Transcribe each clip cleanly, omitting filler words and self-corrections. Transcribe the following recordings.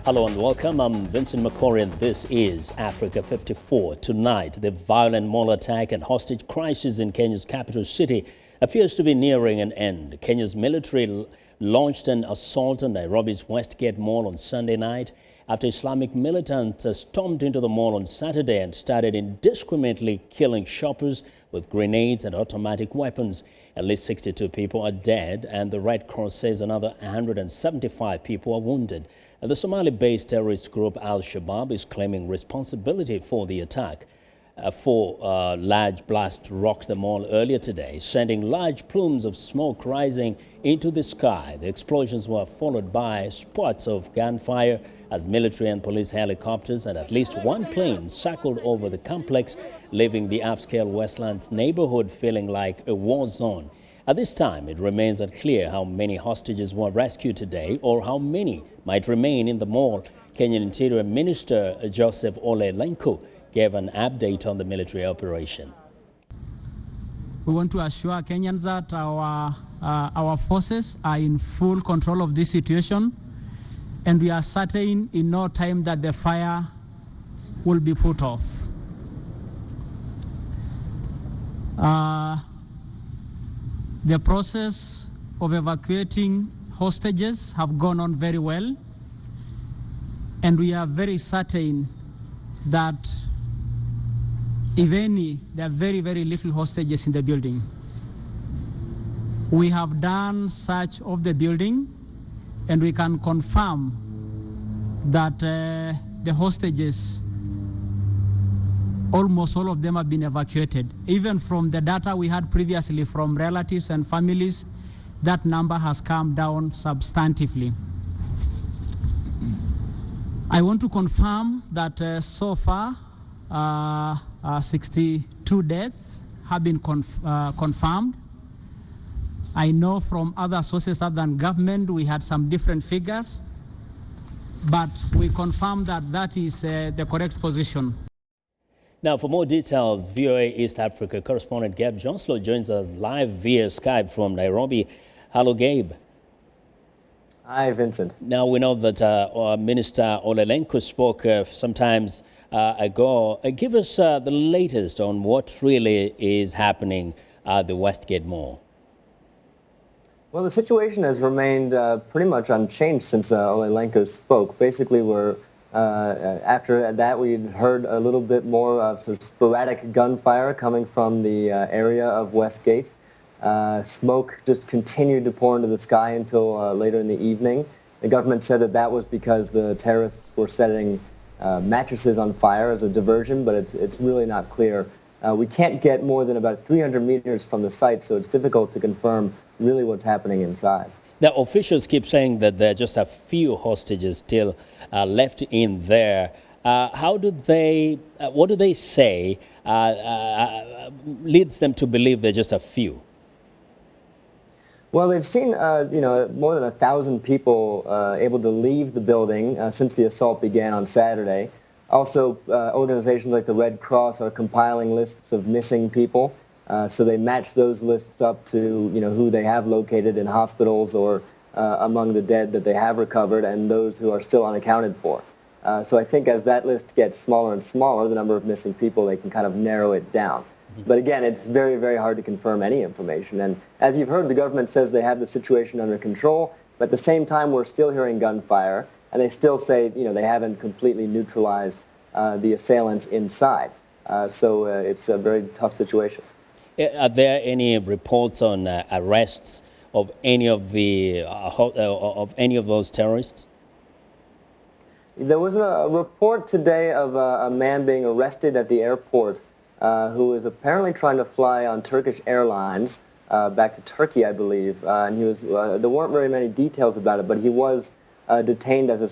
Hello and welcome. I'm Vincent Makori and this is Africa 54. Tonight, the violent mall attack and hostage crisis in Kenya's capital city appears to be nearing an end. Kenya's military launched an assault on Nairobi's Westgate Mall on Sunday night after Islamic militants stormed into the mall on Saturday and started indiscriminately killing shoppers with grenades and automatic weapons. At least 62 people are dead and the Red Cross says another 175 people are wounded. The Somali-based terrorist group Al-Shabaab is claiming responsibility for the attack. Four large blasts rocked the mall earlier today, sending large plumes of smoke rising into the sky. The explosions were followed by spurts of gunfire as military and police helicopters and at least one plane circled over the complex, leaving the upscale Westlands neighborhood feeling like a war zone. At this time, it remains unclear how many hostages were rescued today or how many might remain in the mall. Kenyan Interior Minister Joselow gave an update on the military operation. We want to assure Kenyans that our forces are in full control of this situation, and we are certain in no time that the fire will be put off. The process of evacuating hostages have gone on very well, and we are very certain that if any, there are very, very little hostages in the building. We have done search of the building, and we can confirm that the hostages, almost all of them have been evacuated. Even from the data we had previously from relatives and families, that number has come down substantively. I want to confirm that so far, 62 deaths have been confirmed. I know from other sources other than government we had some different figures, but we confirm that that is the correct position. Now, for more details, VOA East Africa correspondent Gabe Joselow joins us live via Skype from Nairobi. Hello, Gabe. Hi, Vincent. Now, we know that Minister Olelenko spoke sometimes ago. Give us the latest on what really is happening at the Westgate Mall. Well, the situation has remained pretty much unchanged since Olelenko spoke. Basically, after that, we heard a little bit more of sort of sporadic gunfire coming from the area of Westgate. Smoke just continued to pour into the sky until later in the evening. The government said that that was because the terrorists were setting mattresses on fire as a diversion, but it's really not clear. We can't get more than about 300 meters from the site, so it's difficult to confirm really what's happening inside. Now, officials keep saying that there are just a few hostages still left in there. What do they say leads them to believe they're just a few? Well, they've seen, more than 1,000 people able to leave the building since the assault began on Saturday. Also, organizations like the Red Cross are compiling lists of missing people. So they match those lists up to, who they have located in hospitals or among the dead that they have recovered and those who are still unaccounted for. So I think as that list gets smaller and smaller, the number of missing people, they can kind of narrow it down. But again, it's very, very hard to confirm any information. And as you've heard, the government says they have the situation under control, but at the same time, we're still hearing gunfire, and they still say, they haven't completely neutralized the assailants inside. So it's a very tough situation. Are there any reports on arrests of any of those terrorists? There was a report today of a man being arrested at the airport who is apparently trying to fly on Turkish Airlines back to Turkey, I believe. And he was. There weren't very many details about it, but he was detained as a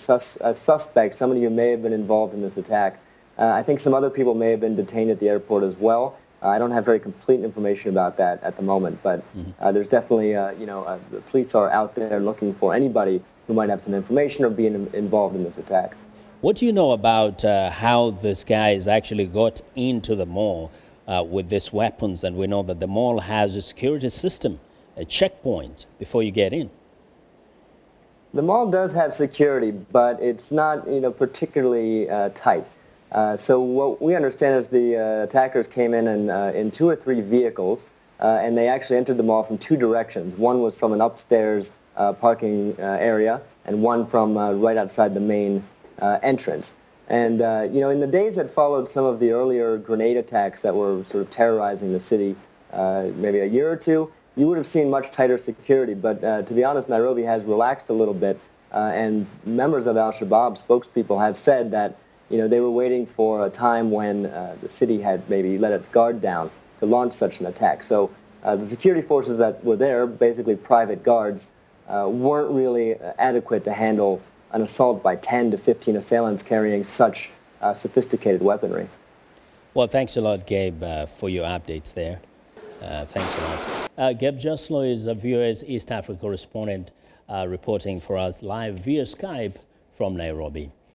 suspect, somebody who may have been involved in this attack. I think some other people may have been detained at the airport as well. I don't have very complete information about that at the moment, but there's definitely, the police are out there looking for anybody who might have some information or be involved in this attack. What do you know about how this guys actually got into the mall with these weapons? And we know that the mall has a security system, a checkpoint before you get in. The mall does have security, but it's not, particularly tight. So what we understand is the attackers came in 2 or 3 vehicles, and they actually entered the mall from 2 directions. One was from an upstairs parking area, and one from right outside the main entrance. And, in the days that followed some of the earlier grenade attacks that were sort of terrorizing the city, maybe a year or two, you would have seen much tighter security. But to be honest, Nairobi has relaxed a little bit, and members of al-Shabaab spokespeople have said that, they were waiting for a time when the city had maybe let its guard down to launch such an attack. So the security forces that were there, basically private guards, weren't really adequate to handle an assault by 10 to 15 assailants carrying such sophisticated weaponry. Well, thanks a lot, Gabe, for your updates there. Thanks a lot. Gabe Joselow is VOA's East Africa correspondent reporting for us live via Skype from Nairobi.